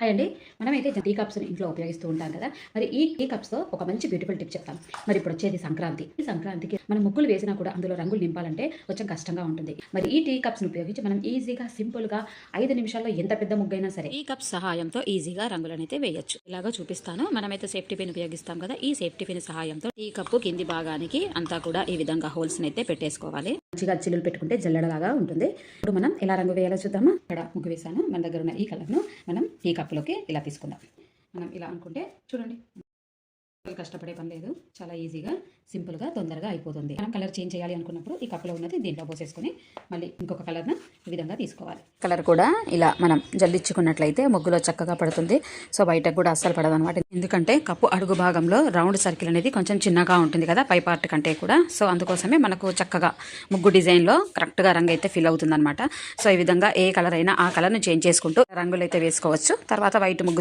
Hi అండి. మనమైతే tea కప్స్‌ని ఇంట్లో ఉపయోగిస్తూ ఉంటాం కదా! మరి ఈ టీ కప్స్‌తో ఒక మంచి బ్యూటిఫుల్ టిప్ చెప్తాను. మరి ఇప్పుడు వచ్చేది సంక్రాంతి. ఈ సంక్రాంతికి మనం ముగ్గులు వేసినా కూడా అందులో రంగులు నింపాలంటే కొంచెం కష్టంగా ఉంటుంది. మరి ఈ టీ కప్స్‌ని ఉపయోగించి మనం ఈజీగా, సింపుల్‌గా 5 నిమిషాల్లో ఎంత పెద్ద ముగ్గైనా సరే ఈ కప్స్ సహాయంతో ఈజీగా రంగులనైతే వేయొచ్చు. ఇలాగో చూపిస్తాను. మనమైతే సేఫ్టీ పిన్ ఉపయోగిస్తాం కదా! ఈ సేఫ్టీ పిన్ సహాయంతో టీ కప్పు కింది భాగానికి అంతా కూడా ఈ విధంగా హోల్స్‌ని అయితే పెట్టేసుకోవాలి. మంచిగా చిల్లులు పెట్టుకుంటే జల్లెడలాగా ఉంటుంది. ఇప్పుడు మనం ఎలా రంగు వేయాలో చూద్దామా? ఇక్కడ ముగ్గు వేసాను. మన దగ్గర ఉన్న ఈ కలర్‌ను మనం టీ కప్‌లోకి ఇలా తీసుకుందాం. మనం ఇలా అనుకుంటే చూడండి, కష్టపడే పని లేదు. చాలా ఈజీగా, సింపుల్గా, తొందరగా అయిపోతుంది. మనం కలర్ చేంజ్ చేయాలి అనుకున్నప్పుడు ఈ కప్లో ఉన్నది దీంట్లో పోసేసుకొని మళ్ళీ ఇంకొక కలర్ను ఈ విధంగా తీసుకోవాలి. కలర్ కూడా ఇలా మనం జల్లించుకున్నట్లయితే ముగ్గులో చక్కగా పడుతుంది. సో బయటకు కూడా అస్సలు పడదు అనమాట. ఎందుకంటే కప్పు అడుగు భాగంలో రౌండ్ సర్కిల్ అనేది కొంచెం చిన్నగా ఉంటుంది కదా, పై పార్ట్ కంటే కూడా. సో అందుకోసమే మనకు చక్కగా ముగ్గు డిజైన్లో కరెక్ట్గా రంగు అయితే ఫిల్ అవుతుంది అనమాట. సో ఈ విధంగా ఏ కలర్ అయినా ఆ కలర్ను చేంజ్ చేసుకుంటూ రంగులు అయితే వేసుకోవచ్చు. తర్వాత వైట్ ముగ్గుతో